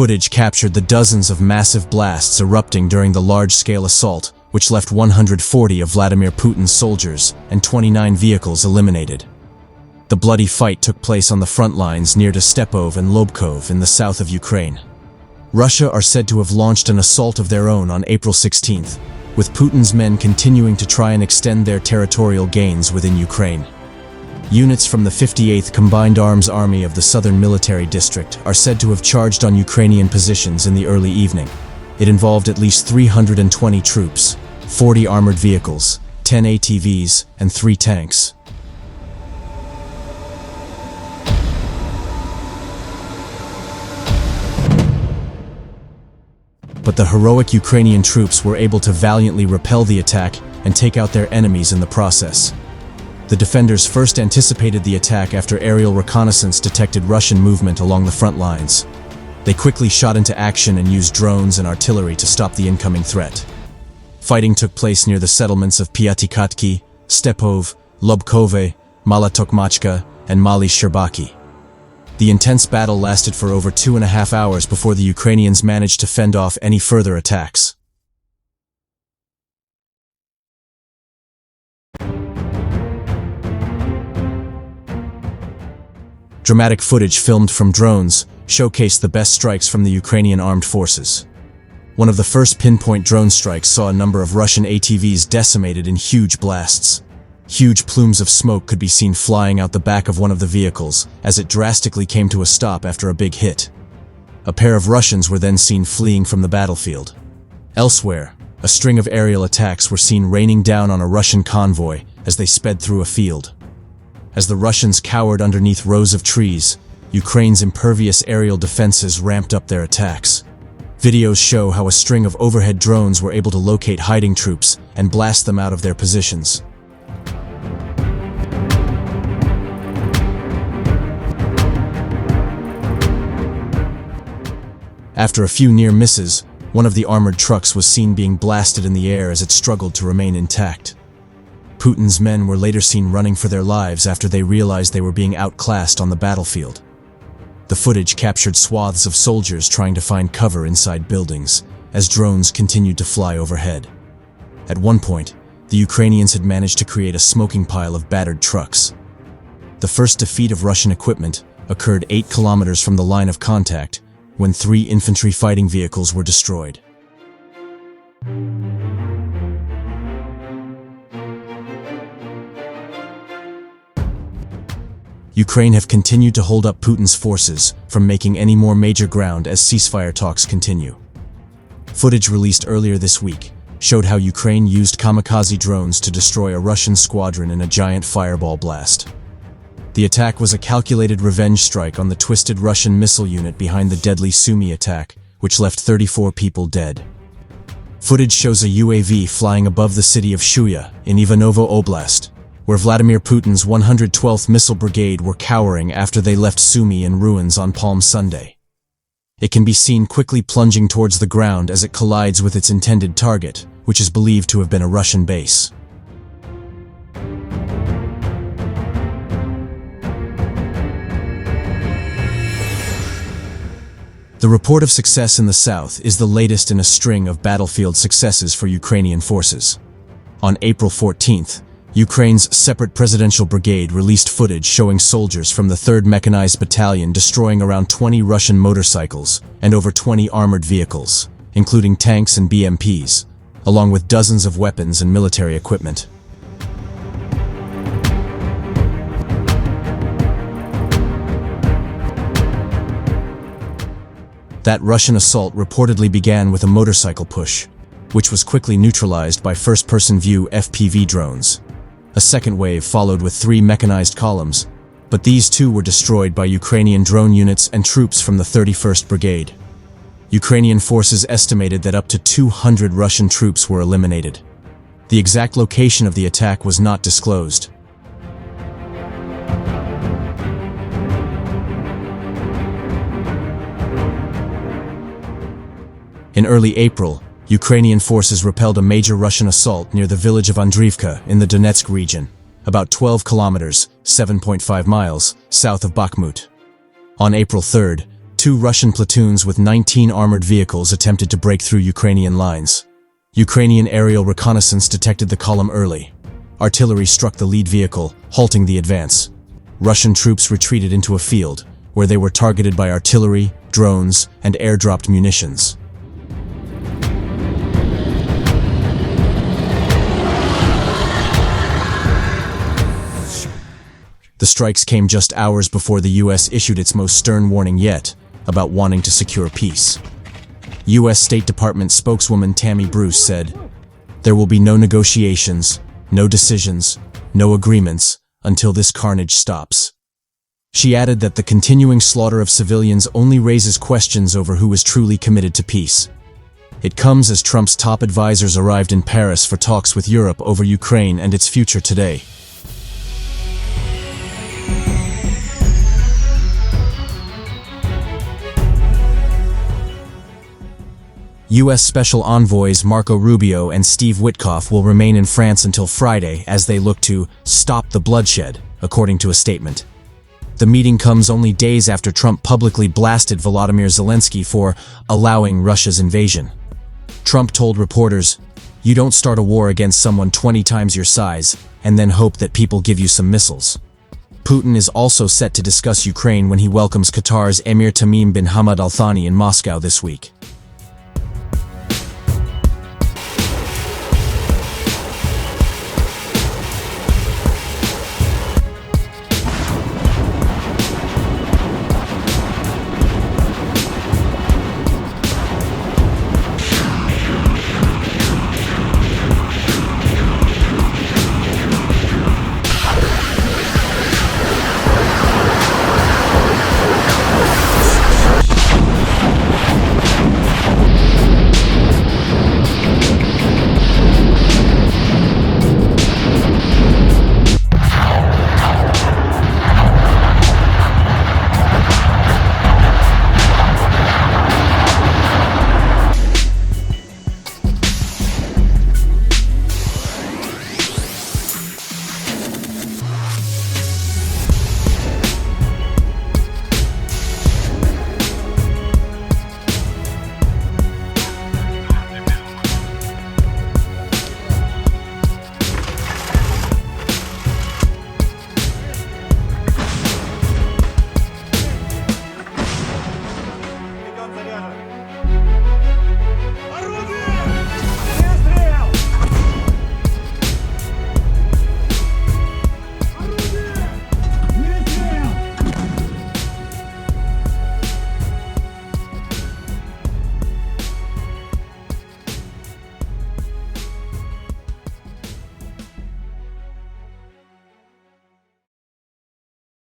footage captured the dozens of massive blasts erupting during the large-scale assault, which left 140 of Vladimir Putin's soldiers and 29 vehicles eliminated. The bloody fight took place on the front lines near to Stepove and Lobkove in the south of Ukraine. Russia are said to have launched an assault of their own on April 16th, with Putin's men continuing to try and extend their territorial gains within Ukraine. Units from the 58th Combined Arms Army of the Southern Military District are said to have charged on Ukrainian positions in the early evening. It involved at least 320 troops, 40 armored vehicles, 10 ATVs, and 3 tanks. But the heroic Ukrainian troops were able to valiantly repel the attack and take out their enemies in the process. The defenders first anticipated the attack after aerial reconnaissance detected Russian movement along the front lines. They quickly shot into action and used drones and artillery to stop the incoming threat. Fighting took place near the settlements of Piatikatki, Stepove, Lobkove, Malotokmachka, and Mali Sherbaki. The intense battle lasted for over 2.5 hours before the Ukrainians managed to fend off any further attacks. Dramatic footage filmed from drones showcased the best strikes from the Ukrainian armed forces. One of the first pinpoint drone strikes saw a number of Russian ATVs decimated in huge blasts. Huge plumes of smoke could be seen flying out the back of one of the vehicles as it drastically came to a stop after a big hit. A pair of Russians were then seen fleeing from the battlefield. Elsewhere, a string of aerial attacks were seen raining down on a Russian convoy as they sped through a field. As the Russians cowered underneath rows of trees, Ukraine's impervious aerial defenses ramped up their attacks. Videos show how a string of overhead drones were able to locate hiding troops and blast them out of their positions. After a few near misses, one of the armored trucks was seen being blasted in the air as it struggled to remain intact. Putin's men were later seen running for their lives after they realized they were being outclassed on the battlefield. The footage captured swaths of soldiers trying to find cover inside buildings as drones continued to fly overhead. At one point, the Ukrainians had managed to create a smoking pile of battered trucks. The first defeat of Russian equipment occurred 8 kilometers from the line of contact when 3 infantry fighting vehicles were destroyed. Ukraine have continued to hold up Putin's forces from making any more major ground as ceasefire talks continue. Footage released earlier this week showed how Ukraine used kamikaze drones to destroy a Russian squadron in a giant fireball blast. The attack was a calculated revenge strike on the twisted Russian missile unit behind the deadly Sumy attack, which left 34 people dead. Footage shows a UAV flying above the city of Shuya in Ivanovo Oblast, where Vladimir Putin's 112th Missile Brigade were cowering after they left Sumy in ruins on Palm Sunday. It can be seen quickly plunging towards the ground as it collides with its intended target, which is believed to have been a Russian base. The report of success in the south is the latest in a string of battlefield successes for Ukrainian forces. On April 14th, Ukraine's separate presidential brigade released footage showing soldiers from the 3rd Mechanized Battalion destroying around 20 Russian motorcycles and over 20 armored vehicles, including tanks and BMPs, along with dozens of weapons and military equipment. That Russian assault reportedly began with a motorcycle push, which was quickly neutralized by first-person view FPV drones. A second wave followed with 3 mechanized columns, but these too were destroyed by Ukrainian drone units and troops from the 31st Brigade. Ukrainian forces estimated that up to 200 Russian troops were eliminated. The exact location of the attack was not disclosed. In early April, Ukrainian forces repelled a major Russian assault near the village of Andriivka in the Donetsk region, about 12 kilometers, 7.5 miles, south of Bakhmut. On April 3rd, 2 Russian platoons with 19 armored vehicles attempted to break through Ukrainian lines. Ukrainian aerial reconnaissance detected the column early. Artillery struck the lead vehicle, halting the advance. Russian troops retreated into a field, where they were targeted by artillery, drones, and airdropped munitions. The strikes came just hours before the U.S. issued its most stern warning yet about wanting to secure peace. U.S. State Department spokeswoman Tammy Bruce said, "There will be no negotiations, no decisions, no agreements until this carnage stops." She added that the continuing slaughter of civilians only raises questions over who is truly committed to peace. It comes as Trump's top advisors arrived in Paris for talks with Europe over Ukraine and its future today. U.S. Special Envoys Marco Rubio and Steve Witkoff will remain in France until Friday as they look to stop the bloodshed, according to a statement. The meeting comes only days after Trump publicly blasted Volodymyr Zelensky for allowing Russia's invasion. Trump told reporters, "You don't start a war against someone 20 times your size and then hope that people give you some missiles." Putin is also set to discuss Ukraine when he welcomes Qatar's Emir Tamim bin Hamad Al Thani in Moscow this week.